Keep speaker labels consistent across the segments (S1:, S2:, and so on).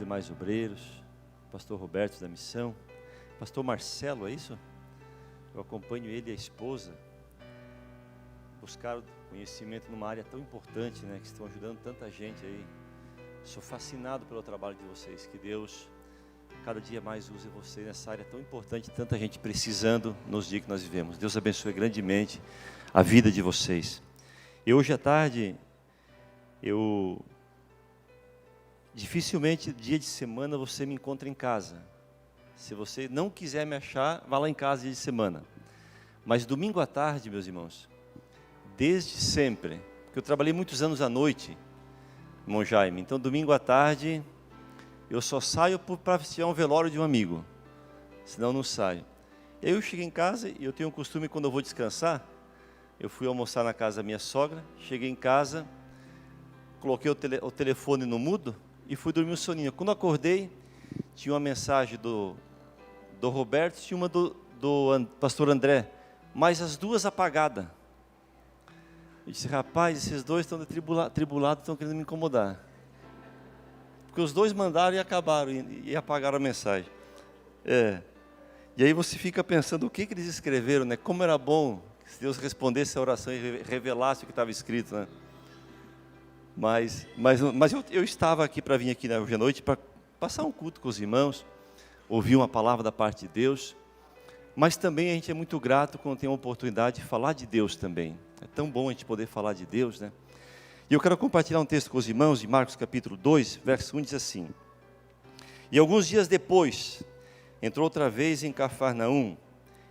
S1: demais obreiros, pastor Roberto da missão, pastor Marcelo, é isso? Eu acompanho ele e a esposa, buscaram conhecimento numa área tão importante, né, que estão ajudando tanta gente aí. Sou fascinado pelo trabalho de vocês, que Deus cada dia mais use vocês nessa área tão importante, tanta gente precisando nos dias que nós vivemos. Deus abençoe grandemente a vida de vocês. E hoje à tarde, dificilmente dia de semana você me encontra em casa. Se você não quiser me achar, vá lá em casa dia de semana. Mas domingo à tarde, meus irmãos, desde sempre, porque eu trabalhei muitos anos à noite, irmão Jaime, então domingo à tarde eu só saio para assistir um velório de um amigo, senão não saio. Eu cheguei em casa e eu tenho um costume, quando eu vou descansar, eu fui almoçar na casa da minha sogra, cheguei em casa, coloquei o telefone no mudo e fui dormir um soninho. Quando acordei, tinha uma mensagem do Roberto e uma do pastor André, mas as duas apagadas. Eu disse, rapaz, esses dois estão tribulados, estão querendo me incomodar. Porque os dois mandaram e acabaram, e apagaram a mensagem. E aí você fica pensando, o que eles escreveram, né? Como era bom se Deus respondesse a oração e revelasse o que estava escrito, né? Mas eu estava aqui para vir aqui hoje à noite, para passar um culto com os irmãos, ouvir uma palavra da parte de Deus, mas também a gente é muito grato quando tem a oportunidade de falar de Deus também. É tão bom a gente poder falar de Deus, né? E eu quero compartilhar um texto com os irmãos de Marcos capítulo 2, verso 1, diz assim: E alguns dias depois, entrou outra vez em Cafarnaum,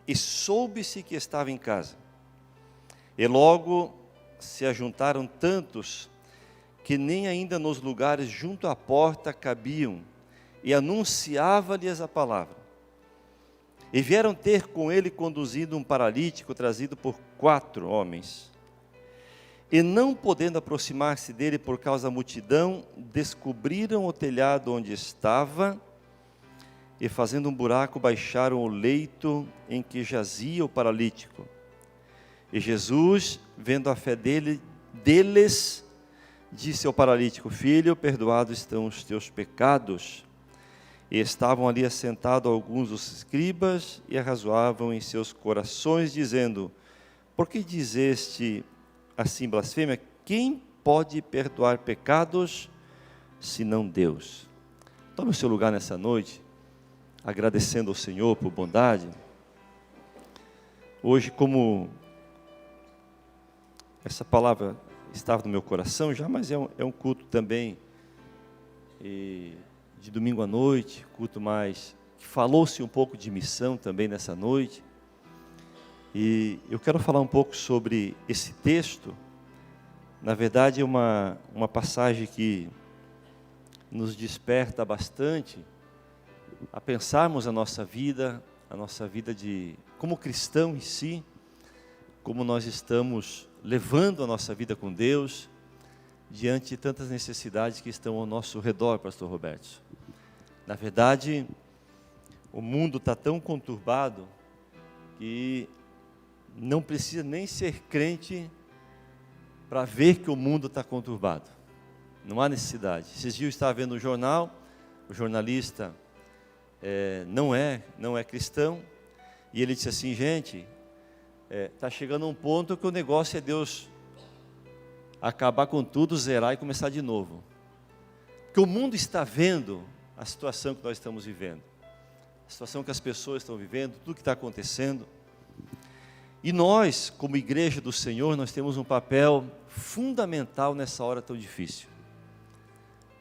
S1: e soube-se que estava em casa. E logo se ajuntaram tantos, que nem ainda nos lugares junto à porta cabiam, e anunciava-lhes a palavra. E vieram ter com ele conduzido um paralítico, trazido por 4 homens. E não podendo aproximar-se dele por causa da multidão, descobriram o telhado onde estava, e fazendo um buraco, baixaram o leito em que jazia o paralítico. E Jesus, vendo a fé deles, disse ao paralítico: Filho, perdoados estão os teus pecados. E estavam ali assentados alguns dos escribas, e arrazoavam em seus corações, dizendo: Por que dizeste assim blasfêmia? Quem pode perdoar pecados, senão Deus? Tome o seu lugar nessa noite, agradecendo ao Senhor por bondade. Hoje, como essa palavra estava no meu coração já, mas é um culto também de domingo à noite, culto mais, que falou-se um pouco de missão também nessa noite, e eu quero falar um pouco sobre esse texto. Na verdade é uma passagem que nos desperta bastante a pensarmos a nossa vida como cristão em si, como nós estamos levando a nossa vida com Deus, diante de tantas necessidades que estão ao nosso redor, pastor Roberto. Na verdade, o mundo está tão conturbado que não precisa nem ser crente para ver que o mundo está conturbado. Não há necessidade. Esses dias eu estava vendo no jornal, o jornalista não é cristão, e ele disse assim: gente, está chegando um ponto que o negócio é Deus acabar com tudo, zerar e começar de novo. Porque o mundo está vendo a situação que nós estamos vivendo, a situação que as pessoas estão vivendo, tudo que está acontecendo. E nós, como igreja do Senhor, nós temos um papel fundamental nessa hora tão difícil.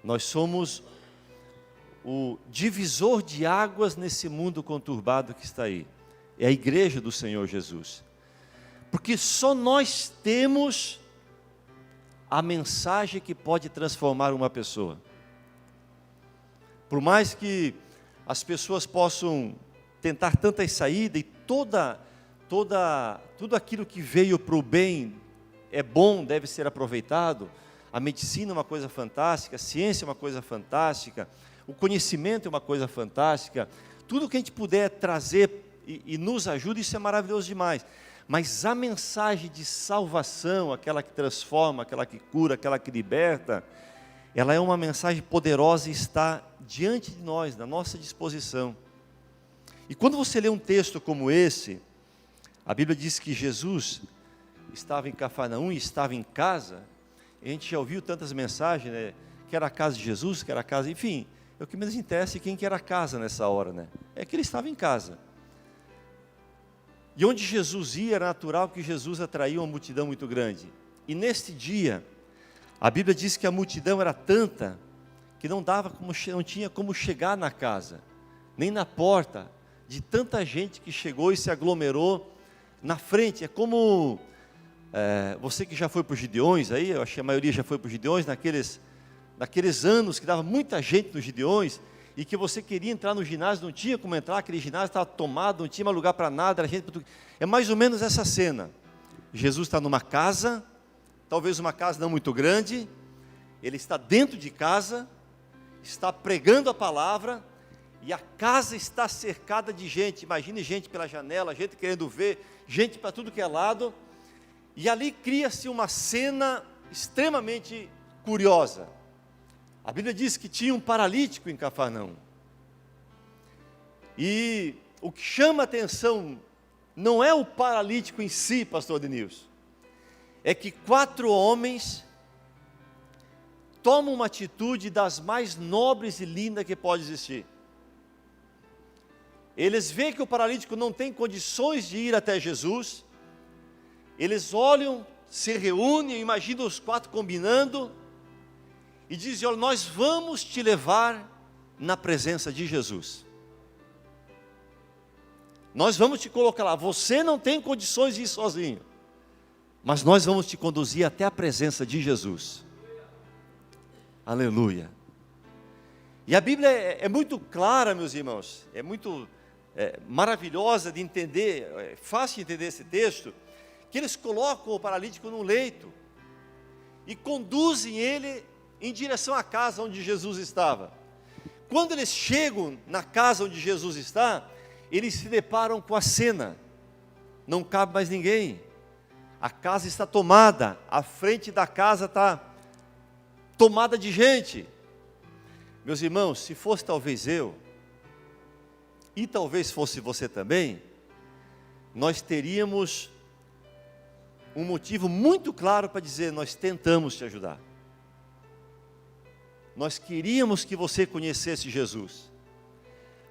S1: Nós somos o divisor de águas nesse mundo conturbado que está aí. É a igreja do Senhor Jesus. Porque só nós temos a mensagem que pode transformar uma pessoa. Por mais que as pessoas possam tentar tantas saídas, e tudo aquilo que veio para o bem é bom, deve ser aproveitado. A medicina é uma coisa fantástica, a ciência é uma coisa fantástica, o conhecimento é uma coisa fantástica. Tudo que a gente puder trazer e nos ajuda, isso é maravilhoso demais. Mas a mensagem de salvação, aquela que transforma, aquela que cura, aquela que liberta, ela é uma mensagem poderosa e está diante de nós, na nossa disposição. E quando você lê um texto como esse, a Bíblia diz que Jesus estava em Cafarnaum e estava em casa. A gente já ouviu tantas mensagens, né? Que era a casa de Jesus, que era a casa, enfim, o que menos interessa é quem que era a casa nessa hora, né? É que ele estava em casa. E onde Jesus ia, era natural que Jesus atraía uma multidão muito grande. E neste dia, a Bíblia diz que a multidão era tanta que não tinha como chegar na casa, nem na porta, de tanta gente que chegou e se aglomerou na frente. É como você que já foi para os Gideões aí, eu acho que a maioria já foi para os Gideões, naqueles anos que dava muita gente nos Gideões, e que você queria entrar no ginásio, não tinha como entrar, aquele ginásio estava tomado, não tinha mais lugar para nada, era gente para tudo. É mais ou menos essa cena. Jesus está numa casa, talvez uma casa não muito grande, ele está dentro de casa, está pregando a palavra, e a casa está cercada de gente. Imagine gente pela janela, gente querendo ver, gente para tudo que é lado, e ali cria-se uma cena extremamente curiosa. A Bíblia diz que tinha um paralítico em Cafarnaum. E o que chama a atenção não é o paralítico em si, pastor Denilson. É que 4 homens tomam uma atitude das mais nobres e lindas que pode existir. Eles veem que o paralítico não tem condições de ir até Jesus. Eles olham, se reúnem, imaginam os 4 combinando, e dizem: olha, nós vamos te levar na presença de Jesus. Nós vamos te colocar lá. Você não tem condições de ir sozinho, mas nós vamos te conduzir até a presença de Jesus. Aleluia. E a Bíblia é muito clara, meus irmãos, é muito maravilhosa de entender, é fácil de entender esse texto, que eles colocam o paralítico num leito e conduzem ele em direção à casa onde Jesus estava. Quando eles chegam na casa onde Jesus está, eles se deparam com a cena. Não cabe mais ninguém. A casa está tomada, a frente da casa está tomada de gente. Meus irmãos, se fosse talvez eu, e talvez fosse você também, nós teríamos um motivo muito claro para dizer: nós tentamos te ajudar. Nós queríamos que você conhecesse Jesus.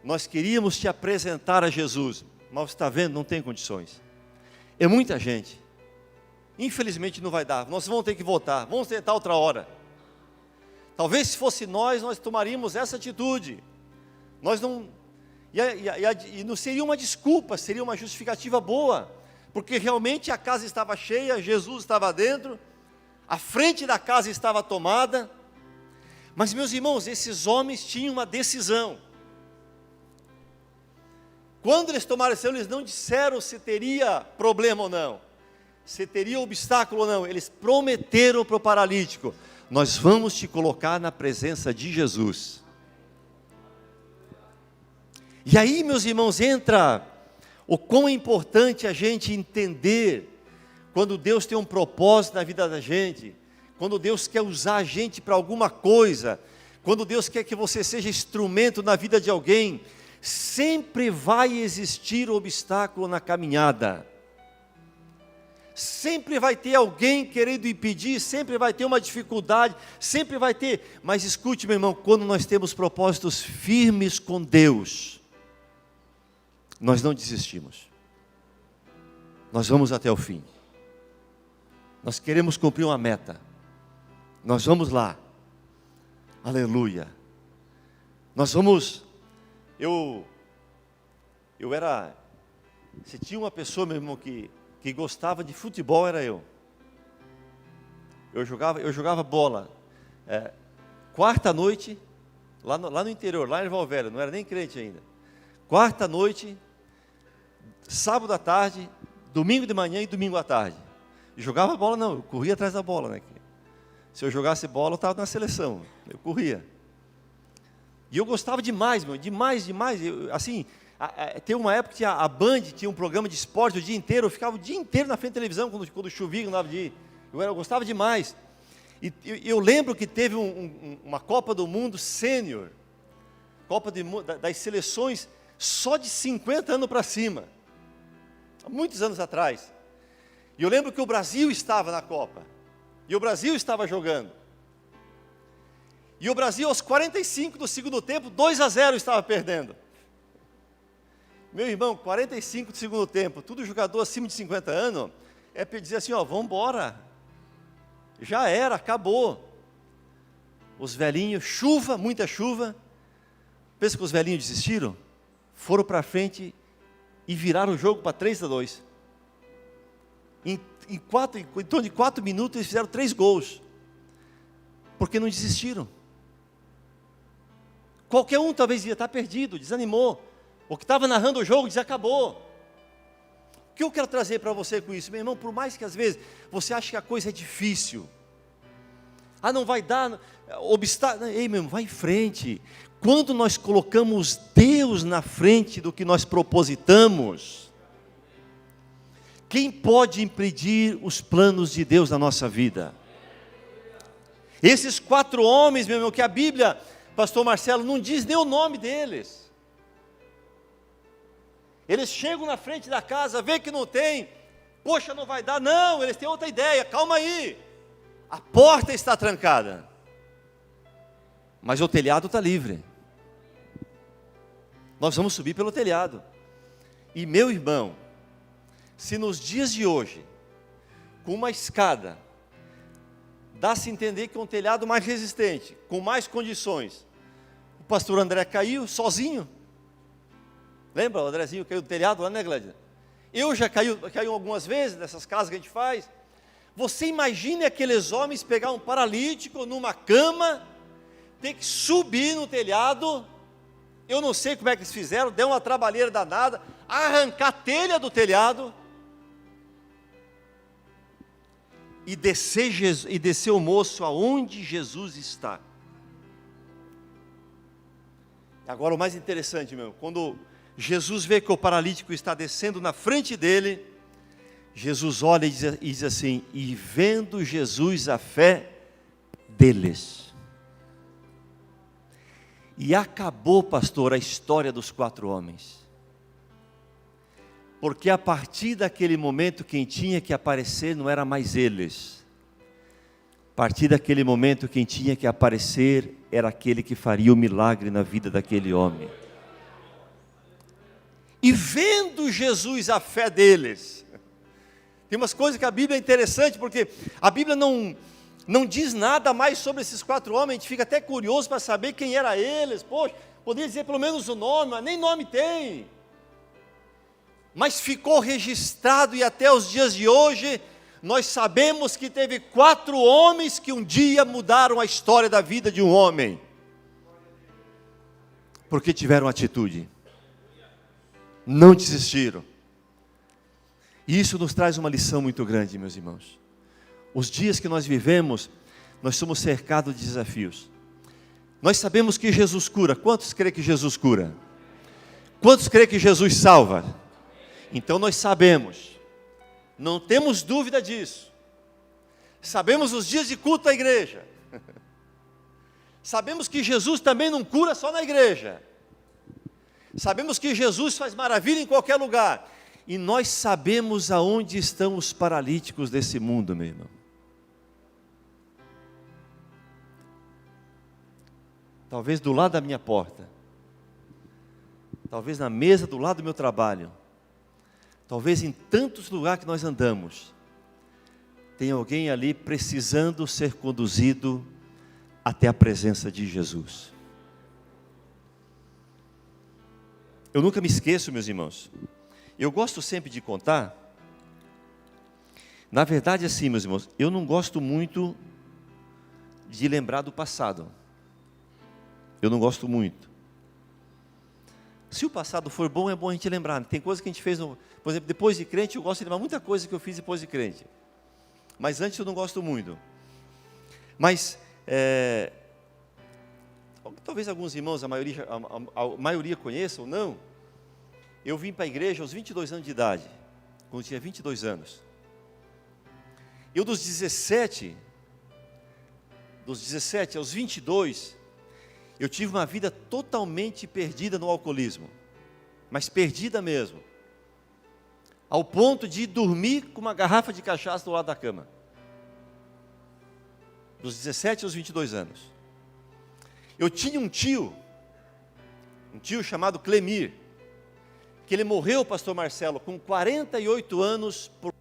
S1: Nós queríamos te apresentar a Jesus. Mas você está vendo, não tem condições. É muita gente. Infelizmente não vai dar. Nós vamos ter que voltar. Vamos tentar outra hora. Talvez se fosse nós tomaríamos essa atitude. Nós não... E não seria uma desculpa, seria uma justificativa boa. Porque realmente a casa estava cheia, Jesus estava dentro, a frente da casa estava tomada. Mas, meus irmãos, esses homens tinham uma decisão. Quando eles tomaram a decisão, eles não disseram se teria problema ou não, se teria obstáculo ou não. Eles prometeram para o paralítico: nós vamos te colocar na presença de Jesus. E aí, meus irmãos, entra o quão é importante a gente entender quando Deus tem um propósito na vida da gente, quando Deus quer usar a gente para alguma coisa, quando Deus quer que você seja instrumento na vida de alguém. Sempre vai existir obstáculo na caminhada. Sempre vai ter alguém querendo impedir, sempre vai ter uma dificuldade, sempre vai ter. Mas escute, meu irmão, quando nós temos propósitos firmes com Deus, nós não desistimos. Nós vamos até o fim. Nós queremos cumprir uma meta. Nós vamos lá. Aleluia. Nós vamos... Se tinha uma pessoa, meu irmão, que gostava de futebol, era eu. Eu jogava bola. Quarta noite, lá no interior, lá em Valvério, não era nem crente ainda. Quarta noite, sábado à tarde, domingo de manhã e domingo à tarde. E jogava bola não, eu corria atrás da bola, né? Se eu jogasse bola, eu estava na seleção, eu corria. E eu gostava demais, meu, demais. Tem uma época que a Band tinha um programa de esporte o dia inteiro, eu ficava o dia inteiro na frente da televisão, quando chovia, não dava de ir. Eu gostava demais. E eu lembro que teve uma Copa do Mundo Sênior, das seleções só de 50 anos para cima, há muitos anos atrás. E eu lembro que o Brasil estava na Copa, e o Brasil estava jogando. E o Brasil, aos 45 do segundo tempo, 2-0 estava perdendo. Meu irmão, 45 do segundo tempo, tudo jogador acima de 50 anos, é para dizer assim, vamos embora. Já era, acabou. Os velhinhos, chuva, muita chuva. Pensa que os velhinhos desistiram? Foram para frente e viraram o jogo para 3-2. Em torno de 4 minutos eles fizeram 3 gols. Porque não desistiram. Qualquer um talvez ia estar perdido, desanimou. O que estava narrando o jogo dizia, acabou. O que eu quero trazer para você com isso? Meu irmão, por mais que às vezes você ache que a coisa é difícil. Não vai dar, obstáculo. Ei, meu irmão, vai em frente. Quando nós colocamos Deus na frente do que nós propositamos, quem pode impedir os planos de Deus na nossa vida? Esses 4 homens, meu irmão, que a Bíblia, pastor Marcelo, não diz nem o nome deles. Eles chegam na frente da casa, vê que não tem, poxa, não vai dar, não, eles têm outra ideia, calma aí, a porta está trancada, mas o telhado está livre, nós vamos subir pelo telhado. E meu irmão, se nos dias de hoje, com uma escada, dá-se entender que é um telhado mais resistente, com mais condições, o pastor André caiu sozinho. Lembra, o Andrezinho caiu do telhado lá, né, Glédia? Eu já caiu algumas vezes nessas casas que a gente faz. Você imagine aqueles homens pegar um paralítico numa cama, ter que subir no telhado. Eu não sei como é que eles fizeram, deu uma trabalheira danada, arrancar a telha do telhado e descer o moço aonde Jesus está. Agora o mais interessante, meu, quando Jesus vê que o paralítico está descendo na frente dele, Jesus olha e diz assim, e vendo Jesus a fé deles. E acabou, pastor, a história dos 4 homens. Porque a partir daquele momento quem tinha que aparecer não era mais eles. A partir daquele momento quem tinha que aparecer era aquele que faria o milagre na vida daquele homem. E vendo Jesus a fé deles, tem umas coisas que a Bíblia é interessante, porque a Bíblia não diz nada mais sobre esses 4 homens, a gente fica até curioso para saber quem eram eles. Poxa, poderia dizer pelo menos o nome, mas nem nome tem. Mas ficou registrado, e até os dias de hoje, nós sabemos que teve 4 homens que um dia mudaram a história da vida de um homem, porque tiveram atitude. Não desistiram. E isso nos traz uma lição muito grande, meus irmãos. Os dias que nós vivemos, nós somos cercados de desafios. Nós sabemos que Jesus cura. Quantos creem que Jesus cura? Quantos creem que Jesus salva? Então nós sabemos, não temos dúvida disso. Sabemos os dias de culto à igreja. Sabemos que Jesus também não cura só na igreja. Sabemos que Jesus faz maravilha em qualquer lugar. E nós sabemos aonde estão os paralíticos desse mundo, meu irmão. Talvez do lado da minha porta. Talvez na mesa do lado do meu trabalho. Talvez em tantos lugares que nós andamos. Tem alguém ali precisando ser conduzido até a presença de Jesus. Eu nunca me esqueço, meus irmãos. Eu gosto sempre de contar. Na verdade, assim, meus irmãos, eu não gosto muito de lembrar do passado. Eu não gosto muito. Se o passado for bom, é bom a gente lembrar. Tem coisa que a gente fez, por exemplo, depois de crente, eu gosto de lembrar muita coisa que eu fiz depois de crente. Mas antes eu não gosto muito. Mas, talvez alguns irmãos, a maioria conheçam ou não. Eu vim para a igreja aos 22 anos de idade, quando eu tinha 22 anos. Eu dos 17 aos 22, Eu tive uma vida totalmente perdida no alcoolismo, mas perdida mesmo, ao ponto de dormir com uma garrafa de cachaça do lado da cama, dos 17 aos 22 anos. Eu tinha um tio chamado Clemir, que ele morreu, pastor Marcelo, com 48 anos por...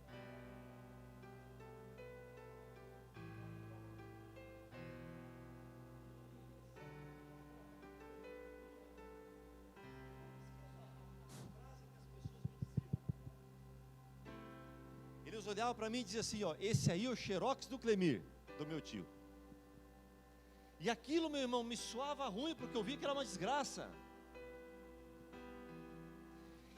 S1: Eles olhavam para mim e diziam assim, ó, esse aí é o xerox do Clemir, do meu tio. E aquilo, meu irmão, me soava ruim, porque eu vi que era uma desgraça.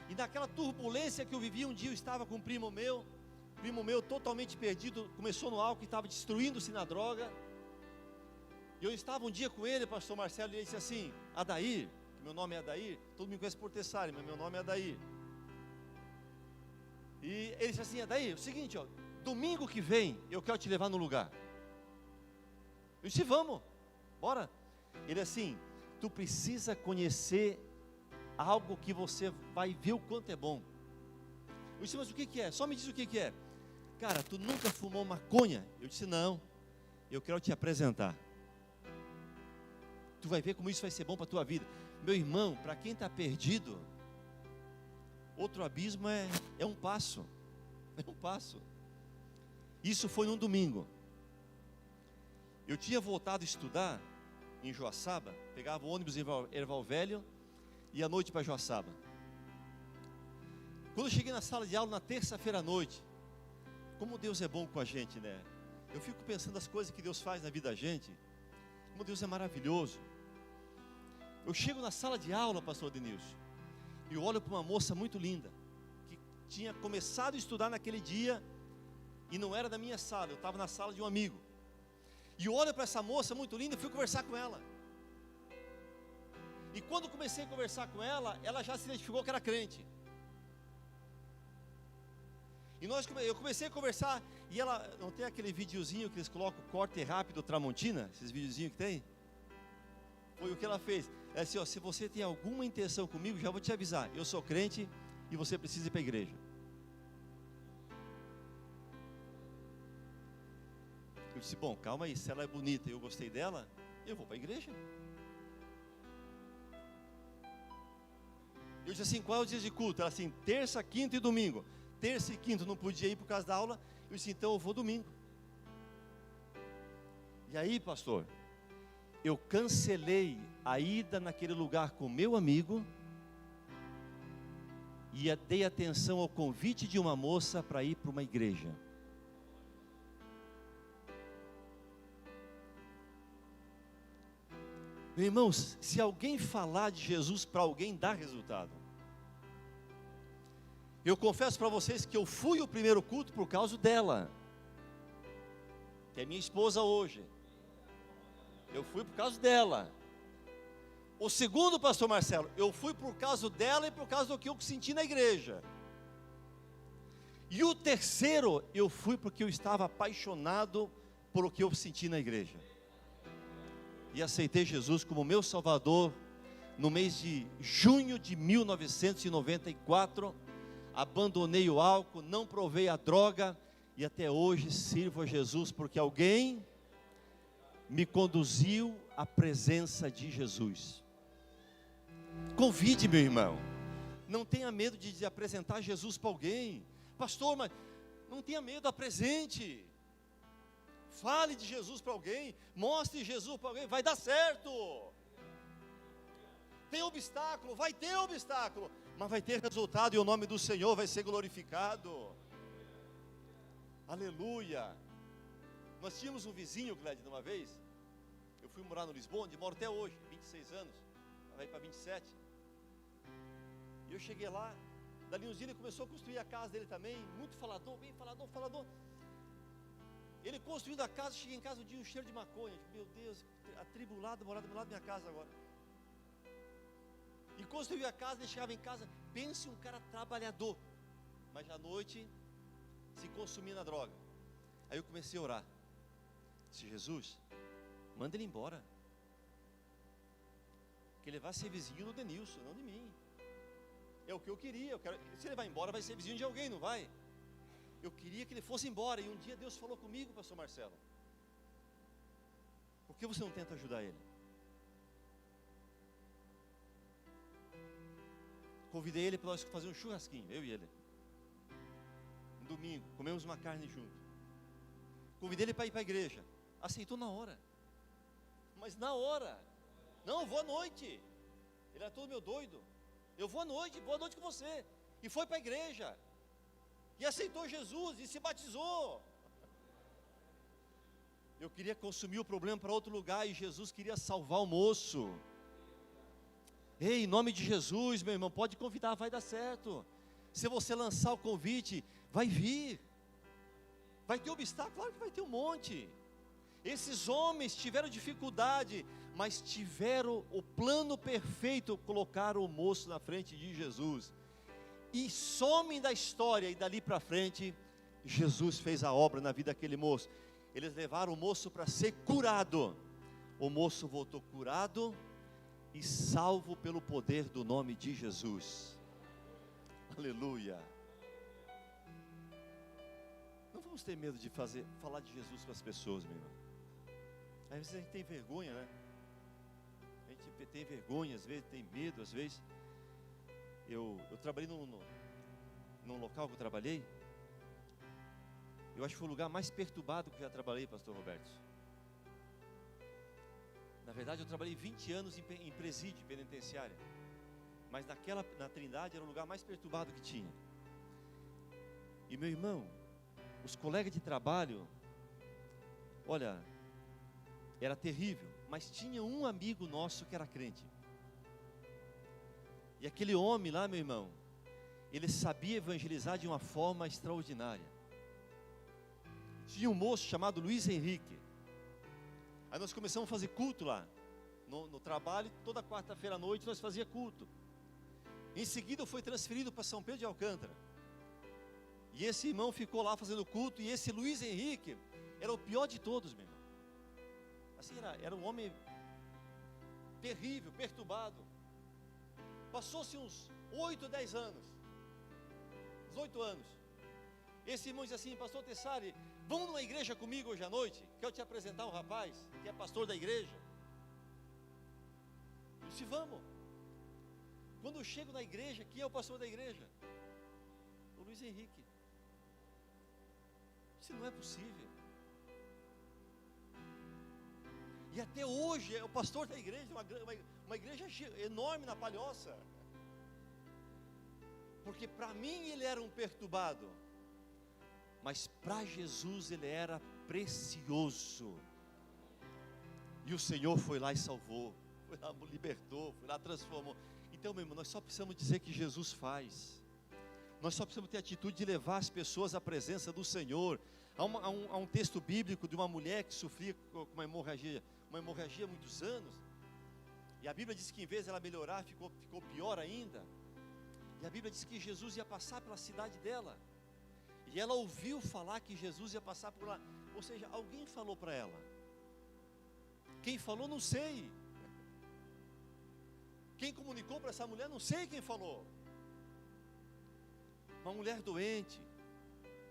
S1: E naquela turbulência que eu vivia, um dia eu estava com um primo meu totalmente perdido, começou no álcool e estava destruindo-se na droga. E eu estava um dia com ele, pastor Marcelo, e ele disse assim, Adair, que meu nome é Adair, todo mundo me conhece por Tessari, mas meu nome é Adair. E ele disse assim, Adair, é o seguinte, ó, domingo que vem eu quero te levar no lugar. Eu disse, vamos, bora. Ele assim, tu precisa conhecer algo que você vai ver o quanto é bom. Eu disse, mas o que é? Só me diz o que é. Cara, tu nunca fumou maconha? Eu disse, não, eu quero te apresentar. Tu vai ver como isso vai ser bom para a tua vida. Meu irmão, para quem está perdido, outro abismo é um passo. É um passo. Isso foi num domingo. Eu tinha voltado a estudar em Joaçaba, pegava o ônibus em Erval Velho, e à noite para Joaçaba. Quando eu cheguei na sala de aula na terça-feira à noite, como Deus é bom com a gente, né? Eu fico pensando as coisas que Deus faz na vida da gente, como Deus é maravilhoso. Eu chego na sala de aula, pastor Denilson, e olho para uma moça muito linda, que tinha começado a estudar naquele dia, e não era da minha sala, eu estava na sala de um amigo. E eu olho para essa moça muito linda e fui conversar com ela. E quando comecei a conversar com ela, ela já se identificou que era crente. E eu comecei a conversar, e ela, não tem aquele videozinho que eles colocam, corte rápido Tramontina, esses videozinhos que tem? Foi o que ela fez. Ela disse, ó, se você tem alguma intenção comigo, já vou te avisar, eu sou crente e você precisa ir para a igreja. Eu disse, bom, calma aí, se ela é bonita e eu gostei dela, eu vou para a igreja. Eu disse assim, qual é o dia de culto? Ela assim, terça, quinta e domingo. Terça e quinta não podia ir por causa da aula. Eu disse, então eu vou domingo. E aí, pastor, eu cancelei a ida naquele lugar com meu amigo e dei atenção ao convite de uma moça para ir para uma igreja. Meus irmãos, se alguém falar de Jesus para alguém, dá resultado. Eu confesso para vocês que eu fui o primeiro culto por causa dela, que é minha esposa hoje. Eu fui por causa dela. O segundo, pastor Marcelo, eu fui por causa dela e por causa do que eu senti na igreja. E o terceiro, eu fui porque eu estava apaixonado por o que eu senti na igreja. E aceitei Jesus como meu Salvador no mês de junho de 1994. Abandonei o álcool, não provei a droga e até hoje sirvo a Jesus porque alguém me conduziu à presença de Jesus. Convide, meu irmão, não tenha medo de apresentar Jesus para alguém. Pastor, mas não tenha medo, apresente. Fale de Jesus para alguém, mostre Jesus para alguém, vai dar certo. Tem obstáculo, vai ter obstáculo, mas vai ter resultado e o nome do Senhor vai ser glorificado. Aleluia. Nós tínhamos um vizinho, Gled, de uma vez. Eu fui morar no Lisboa, onde moro até hoje, 26 anos, vai para 27. E eu cheguei lá, dali uns dias ele começou a construir a casa dele também, muito falador, bem falador. Ele construindo a casa, cheguei em casa um dia, um cheiro de maconha. Meu Deus, atribulado, morar do meu lado da minha casa agora. E construiu a casa, ele chegava em casa, pense um cara trabalhador, mas à noite se consumia na droga. Aí eu comecei a orar. Disse, Jesus, manda ele embora. que ele vai ser vizinho do Denilson, não de mim. É o que eu queria. Se ele vai embora, vai ser vizinho de alguém, não vai? Eu queria que ele fosse embora. E um dia Deus falou comigo, pastor Marcelo: por que você não tenta ajudar ele? Convidei ele para nós fazer um churrasquinho, eu e ele. Um domingo, comemos uma carne junto. Convidei ele para ir para a igreja. Aceitou na hora. Mas na hora. Não, eu vou à noite. Ele era todo meu doido. Eu vou à noite, boa noite com você. E foi para a igreja. E aceitou Jesus e se batizou. Eu queria consumir o problema para outro lugar e Jesus queria salvar o moço. Ei, em nome de Jesus, meu irmão, pode convidar, vai dar certo. Se você lançar o convite, vai vir. Vai ter obstáculo? Claro que vai ter um monte. Esses homens tiveram dificuldade, mas tiveram o plano perfeito, colocaram o moço na frente de Jesus. E somem da história, e dali para frente, Jesus fez a obra na vida daquele moço. Eles levaram o moço para ser curado. O moço voltou curado e salvo pelo poder do nome de Jesus. Aleluia. Não vamos ter medo de falar de Jesus para as pessoas, meu irmão. Às vezes a gente tem vergonha, né? A gente tem vergonha, às vezes tem medo, às vezes. Eu trabalhei num local que eu trabalhei. Eu acho que foi o lugar mais perturbado que eu já trabalhei, pastor Roberto. Na verdade eu trabalhei 20 anos em presídio penitenciária. Mas na Trindade era o lugar mais perturbado que tinha. E meu irmão, os colegas de trabalho, olha, era terrível. Mas tinha um amigo nosso que era crente. E aquele homem lá, meu irmão, ele sabia evangelizar de uma forma extraordinária. Tinha um moço chamado Luiz Henrique. Aí nós começamos a fazer culto lá no trabalho. Toda quarta-feira à noite nós fazíamos culto. Em seguida foi transferido para São Pedro de Alcântara. E esse irmão ficou lá fazendo culto. E esse Luiz Henrique era o pior de todos, meu irmão. Assim, era um homem terrível, perturbado. Passou-se uns 8, 10 anos. Uns 8 anos. Esse irmão disse assim: pastor Tessari, vamos numa igreja comigo hoje à noite? Quero te apresentar um rapaz que é pastor da igreja. Eu disse: vamos. Quando eu chego na igreja, quem é o pastor da igreja? O Luiz Henrique. Isso não é possível. E até hoje é o pastor da igreja, uma igreja enorme na Palhoça. Porque para mim ele era um perturbado, mas para Jesus ele era precioso. E o Senhor foi lá e salvou, foi lá, libertou, foi lá, transformou. Então, meu irmão, nós só precisamos dizer que Jesus faz. Nós só precisamos ter a atitude de levar as pessoas à presença do Senhor. Há um texto bíblico de uma mulher que sofria com uma hemorragia há muitos anos. E a Bíblia diz que em vez de ela melhorar, ficou pior ainda. E a Bíblia diz que Jesus ia passar pela cidade dela. E ela ouviu falar que Jesus ia passar por lá. Ou seja, alguém falou para ela. Quem falou, não sei. Quem comunicou para essa mulher, não sei quem falou. Uma mulher doente,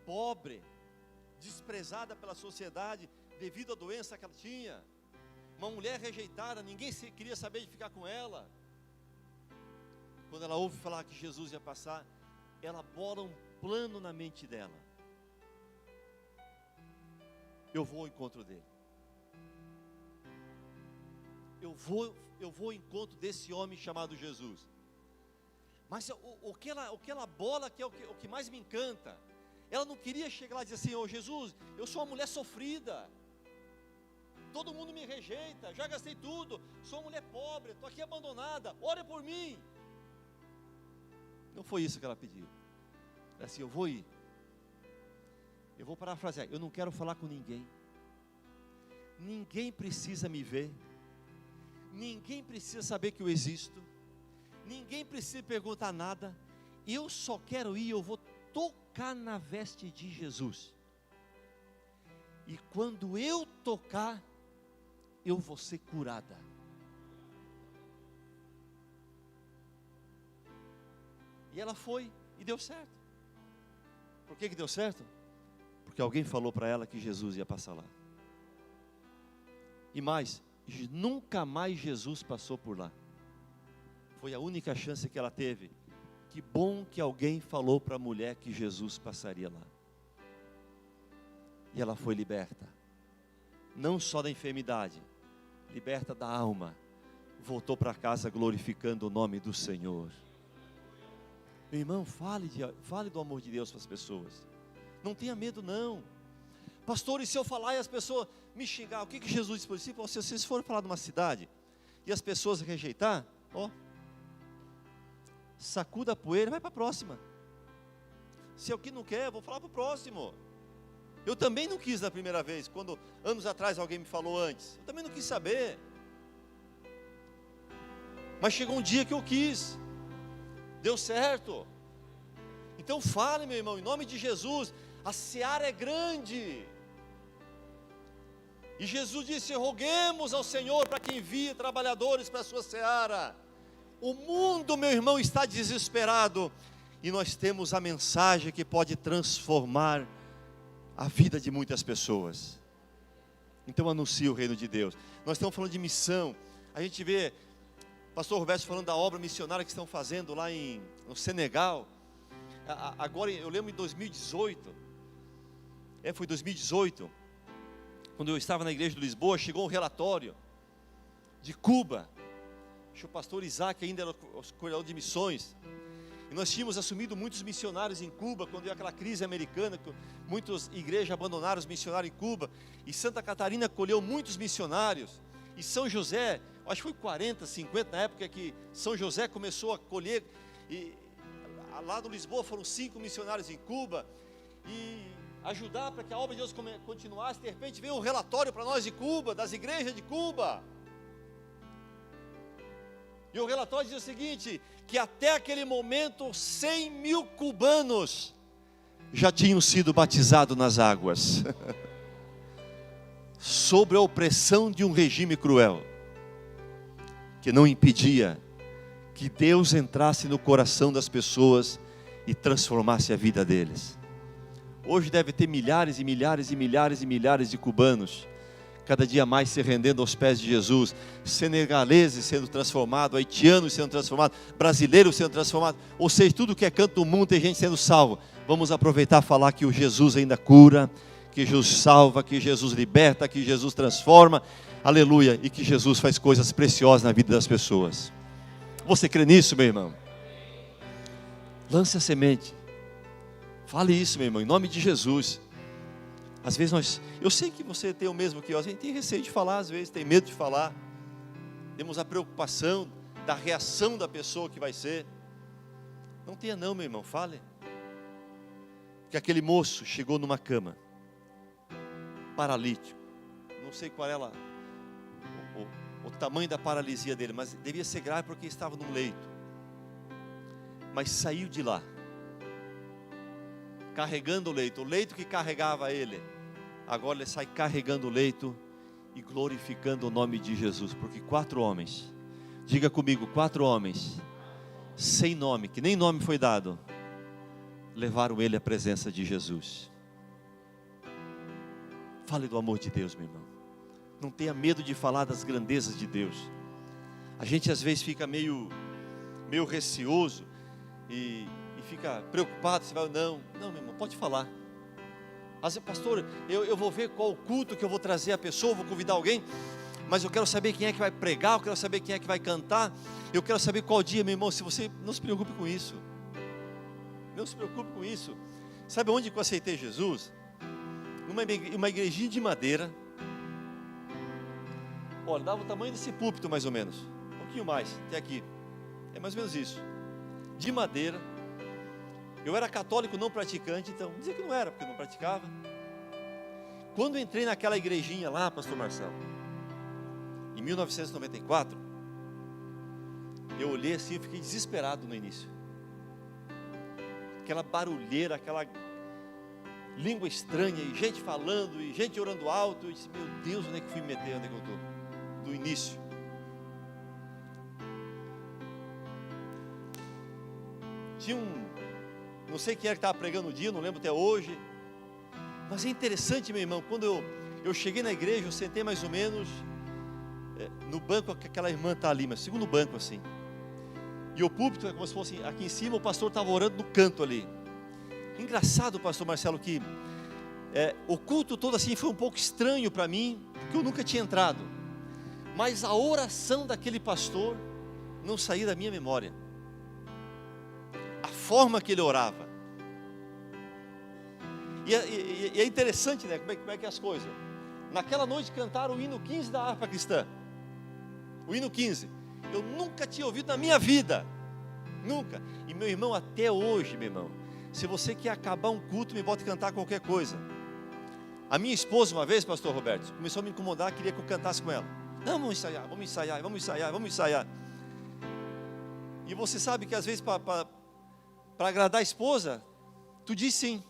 S1: pobre, desprezada pela sociedade devido à doença que ela tinha. Uma mulher rejeitada, ninguém queria saber de ficar com ela. Quando ela ouve falar que Jesus ia passar, ela bola um plano na mente dela. Eu vou ao encontro dele. Eu vou ao encontro desse homem chamado Jesus. Mas o que ela bola, que é o que mais me encanta, ela não queria chegar lá e dizer assim: ô Jesus, eu sou uma mulher sofrida, todo mundo me rejeita, já gastei tudo, sou uma mulher pobre, estou aqui abandonada, ore por mim. Não foi isso que ela pediu. Ela disse: eu vou ir. Eu vou parafrasear: eu não quero falar com ninguém. Ninguém precisa me ver. Ninguém precisa saber que eu existo. Ninguém precisa perguntar nada. Eu só quero ir, eu vou tocar na veste de Jesus. E quando eu tocar, eu vou ser curada. E ela foi e deu certo. Por que deu certo? Porque alguém falou para ela que Jesus ia passar lá. E mais, nunca mais Jesus passou por lá. Foi a única chance que ela teve. Que bom que alguém falou para a mulher que Jesus passaria lá. E ela foi liberta. Não só da enfermidade, liberta da alma. Voltou para casa glorificando o nome do Senhor. Meu irmão, fale do amor de Deus para as pessoas. Não tenha medo não. Pastor, e se eu falar e as pessoas me xingar, o que Jesus disse para os discípulos? Se vocês forem falar de uma cidade e as pessoas rejeitar, sacuda a poeira e vai para a próxima. Se é o que não quer, eu vou falar para o próximo. Eu também não quis da primeira vez, quando anos atrás alguém me falou antes. Eu também não quis saber. Mas chegou um dia que eu quis. Deu certo. Então fale, meu irmão, em nome de Jesus. A seara é grande. E Jesus disse: roguemos ao Senhor para que envie trabalhadores para a sua seara. O mundo, meu irmão, está desesperado. E nós temos a mensagem que pode transformar a vida de muitas pessoas. Então anuncie o reino de Deus. Nós estamos falando de missão. A gente vê pastor Roberto falando da obra missionária que estão fazendo lá no Senegal. Agora eu lembro em 2018. Foi 2018. Quando eu estava na igreja de Lisboa, chegou um relatório de Cuba. O pastor Isaac ainda era o coordenador de missões. E nós tínhamos assumido muitos missionários em Cuba, quando veio aquela crise americana, que muitas igrejas abandonaram os missionários em Cuba. E Santa Catarina acolheu muitos missionários. E São José, acho que foi 40, 50 na época que São José começou a acolher. E lá do Lisboa foram 5 missionários em Cuba. E ajudar para que a obra de Deus continuasse. De repente veio um relatório para nós de Cuba, das igrejas de Cuba. E o relatório diz o seguinte: que até aquele momento 100 mil cubanos já tinham sido batizados nas águas, sobre a opressão de um regime cruel, que não impedia que Deus entrasse no coração das pessoas e transformasse a vida deles. Hoje deve ter milhares e milhares e milhares e milhares de cubanos, cada dia mais se rendendo aos pés de Jesus, senegaleses sendo transformados, haitianos sendo transformados, brasileiros sendo transformados, ou seja, tudo que é canto do mundo tem gente sendo salvo. Vamos aproveitar e falar que o Jesus ainda cura, que Jesus salva, que Jesus liberta, que Jesus transforma, aleluia, e que Jesus faz coisas preciosas na vida das pessoas. Você crê nisso, meu irmão? Lance a semente, fale isso, meu irmão, em nome de Jesus. Às vezes eu sei que você tem o mesmo que eu, a gente tem receio de falar, às vezes tem medo de falar, temos a preocupação da reação da pessoa que vai ser. Não tenha não, meu irmão, fale. Que aquele moço chegou numa cama, paralítico, não sei qual era o tamanho da paralisia dele, mas devia ser grave porque estava num leito, mas saiu de lá, carregando o leito que carregava ele, agora ele sai carregando o leito e glorificando o nome de Jesus, porque 4 homens, diga comigo, 4 homens, sem nome, que nem nome foi dado, levaram ele à presença de Jesus. Fale do amor de Deus, meu irmão, não tenha medo de falar das grandezas de Deus. A gente às vezes fica meio receoso e fica preocupado, você vai, não, meu irmão, pode falar. Às vezes, pastor, eu vou ver qual culto que eu vou trazer a pessoa, vou convidar alguém, mas eu quero saber quem é que vai pregar, eu quero saber quem é que vai cantar, eu quero saber qual dia, meu irmão. Se você não se preocupe com isso, não se preocupe com isso. Sabe onde que eu aceitei Jesus? Numa igrejinha de madeira, olha, dava o tamanho desse púlpito mais ou menos, um pouquinho mais, até aqui, é mais ou menos isso, de madeira. Eu era católico não praticante, então, dizia que não era, porque não praticava. Quando entrei naquela igrejinha lá, pastor Marcelo, em 1994, eu olhei assim, eu fiquei desesperado no início. Aquela barulheira, aquela língua estranha, e gente falando, e gente orando alto. Eu disse, meu Deus, onde é que fui me meter, onde é que eu estou? Do início. Tinha não sei quem era que estava pregando no dia, não lembro até hoje. Mas é interessante, meu irmão, quando eu cheguei na igreja, eu sentei mais ou menos no banco que aquela irmã está ali, mas segundo banco assim. E o púlpito é como se fosse aqui em cima, o pastor estava orando no canto ali. Engraçado, pastor Marcelo, que o culto todo assim foi um pouco estranho para mim, porque eu nunca tinha entrado. Mas a oração daquele pastor não saía da minha memória. A forma que ele orava. E é interessante, né? Como é que é as coisas. Naquela noite cantaram o hino 15 da harpa cristã. O hino 15. Eu nunca tinha ouvido na minha vida. Nunca. E meu irmão, até hoje, meu irmão, se você quer acabar um culto, me bota cantar qualquer coisa. A minha esposa, uma vez, pastor Roberto, começou a me incomodar, queria que eu cantasse com ela. Não, vamos ensaiar, vamos ensaiar, vamos ensaiar, vamos ensaiar. E você sabe que às vezes para agradar a esposa, tu diz sim.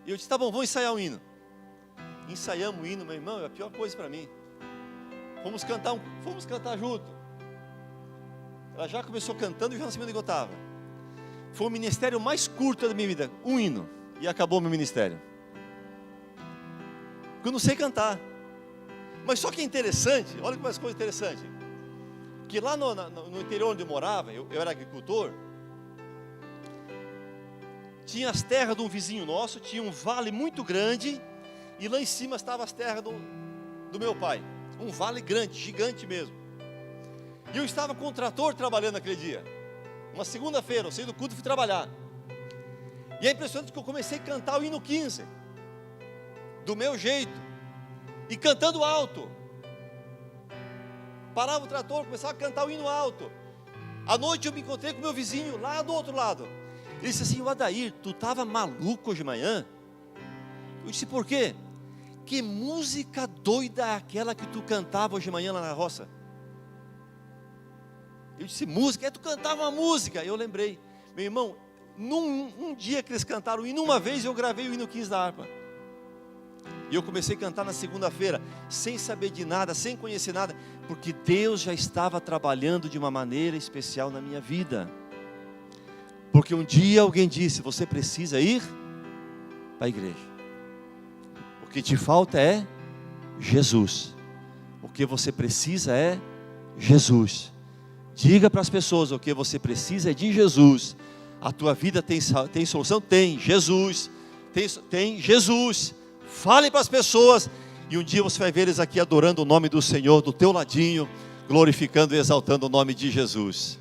S1: E eu disse, tá bom, vamos ensaiar um hino. Ensaiamos o hino, meu irmão, é a pior coisa para mim. Fomos cantar junto. Ela já começou cantando e já não sabia onde eu estava. Foi o ministério mais curto da minha vida, um hino, e acabou o meu ministério. Porque eu não sei cantar. Mas só que é interessante, olha que mais coisa interessante. Que lá no interior onde eu morava, eu era agricultor. Tinha as terras de um vizinho nosso, tinha um vale muito grande, e lá em cima estavam as terras do meu pai. Um vale grande, gigante mesmo. E eu estava com o trator trabalhando naquele dia. Uma segunda-feira, eu saí do culto e fui trabalhar. E é impressionante que eu comecei a cantar o hino 15. Do meu jeito. E cantando alto. Parava o trator, começava a cantar o hino alto. À noite eu me encontrei com o meu vizinho lá do outro lado. Ele disse assim, Adair, tu estava maluco hoje de manhã? Eu disse, por quê? Que música doida é aquela que tu cantava hoje de manhã lá na roça? Eu disse, música? Tu cantava uma música. Eu lembrei, meu irmão, um dia que eles cantaram o hino, uma vez eu gravei o hino 15 da harpa. E eu comecei a cantar na segunda-feira, sem saber de nada, sem conhecer nada, porque Deus já estava trabalhando de uma maneira especial na minha vida. Porque um dia alguém disse, você precisa ir para a igreja. O que te falta é Jesus. O que você precisa é Jesus. Diga para as pessoas, o que você precisa é de Jesus. A tua vida tem solução? Tem. Jesus. Tem Jesus. Fale para as pessoas. E um dia você vai ver eles aqui adorando o nome do Senhor, do teu ladinho, glorificando e exaltando o nome de Jesus.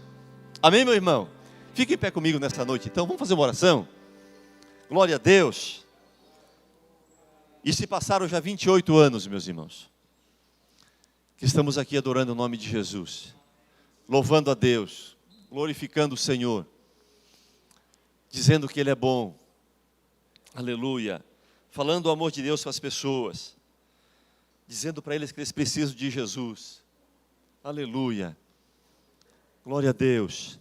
S1: Amém, meu irmão? Fique em pé comigo nesta noite, então, vamos fazer uma oração? Glória a Deus. E se passaram já 28 anos, meus irmãos, que estamos aqui adorando o nome de Jesus, louvando a Deus, glorificando o Senhor, dizendo que Ele é bom, aleluia, falando o amor de Deus para as pessoas, dizendo para eles que eles precisam de Jesus, aleluia, glória a Deus.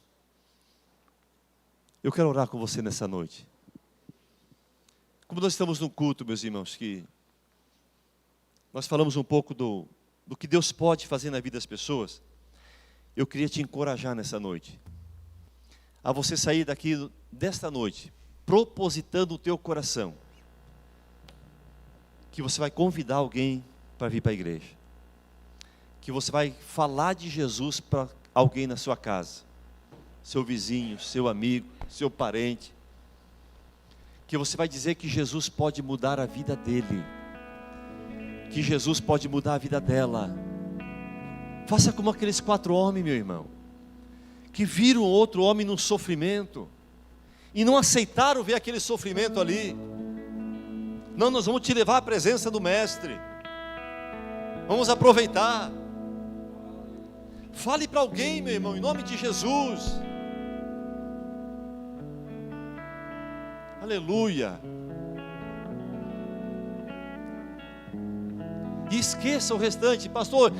S1: Eu quero orar com você nessa noite. Como nós estamos num culto, meus irmãos, que nós falamos um pouco do que Deus pode fazer na vida das pessoas, eu queria te encorajar nessa noite, a você sair daqui desta noite, propositando o teu coração, que você vai convidar alguém para vir para a igreja, que você vai falar de Jesus para alguém na sua casa, seu vizinho, seu amigo, seu parente, que você vai dizer que Jesus pode mudar a vida dele, que Jesus pode mudar a vida dela. Faça como aqueles 4 homens, meu irmão, que viram outro homem num sofrimento, e não aceitaram ver aquele sofrimento ali. Não, nós vamos te levar à presença do Mestre, vamos aproveitar. Fale para alguém, meu irmão, em nome de Jesus. Aleluia. E esqueça o restante, pastor,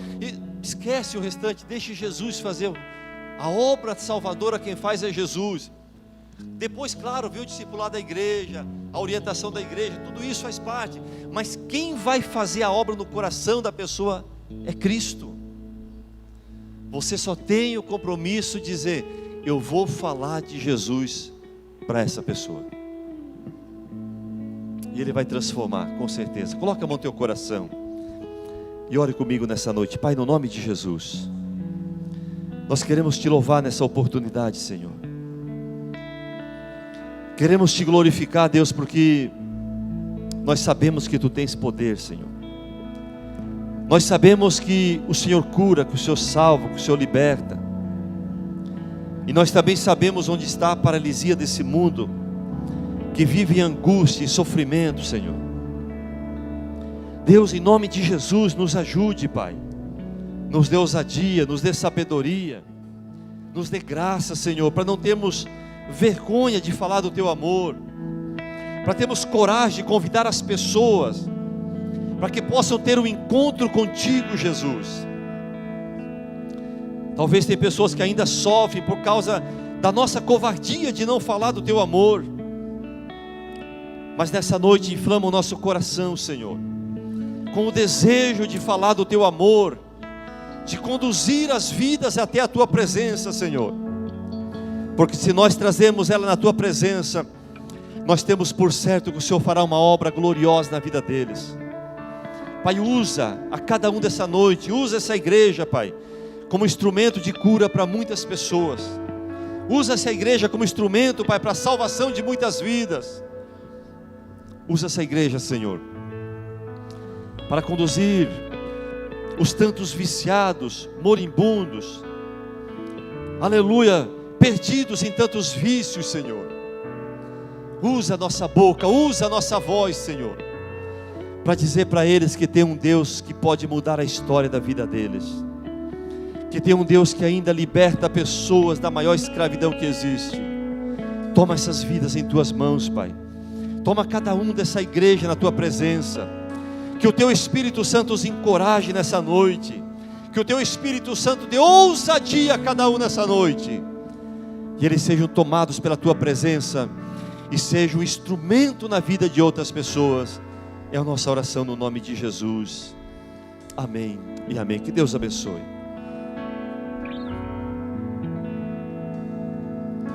S1: esquece o restante, deixe Jesus fazer a obra salvadora. Quem faz é Jesus. Depois, claro, vem o discipulado da igreja, a orientação da igreja, tudo isso faz parte, mas quem vai fazer a obra no coração da pessoa é Cristo. Você só tem o compromisso de dizer, eu vou falar de Jesus para essa pessoa. E Ele vai transformar, com certeza. Coloca a mão no teu coração e ore comigo nessa noite. Pai, no nome de Jesus, nós queremos Te louvar nessa oportunidade, Senhor. Queremos Te glorificar, Deus, porque nós sabemos que Tu tens poder, Senhor. Nós sabemos que o Senhor cura, que o Senhor salva, que o Senhor liberta. E nós também sabemos onde está a paralisia desse mundo, que vive em angústia e sofrimento, Senhor. Deus, em nome de Jesus, nos ajude, Pai. Nos dê ousadia, nos dê sabedoria, nos dê graça, Senhor, para não termos vergonha de falar do Teu amor, para termos coragem de convidar as pessoas, para que possam ter um encontro contigo, Jesus. Talvez tem pessoas que ainda sofrem por causa da nossa covardia de não falar do Teu amor, mas nessa noite inflama o nosso coração, Senhor, com o desejo de falar do Teu amor, de conduzir as vidas até a Tua presença, Senhor, porque se nós trazemos ela na Tua presença, nós temos por certo que o Senhor fará uma obra gloriosa na vida deles. Pai, usa a cada um dessa noite, usa essa igreja, Pai, como instrumento de cura para muitas pessoas. Usa essa igreja como instrumento, Pai, para a salvação de muitas vidas. Usa essa igreja, Senhor, para conduzir os tantos viciados, moribundos, aleluia, perdidos em tantos vícios, Senhor. Usa a nossa boca, usa a nossa voz, Senhor, para dizer para eles que tem um Deus que pode mudar a história da vida deles, que tem um Deus que ainda liberta pessoas da maior escravidão que existe. Toma essas vidas em Tuas mãos, Pai. Toma cada um dessa igreja na Tua presença. Que o Teu Espírito Santo os encoraje nessa noite. Que o Teu Espírito Santo dê ousadia a cada um nessa noite. Que eles sejam tomados pela Tua presença e sejam um instrumento na vida de outras pessoas. É a nossa oração no nome de Jesus. Amém e amém. Que Deus abençoe.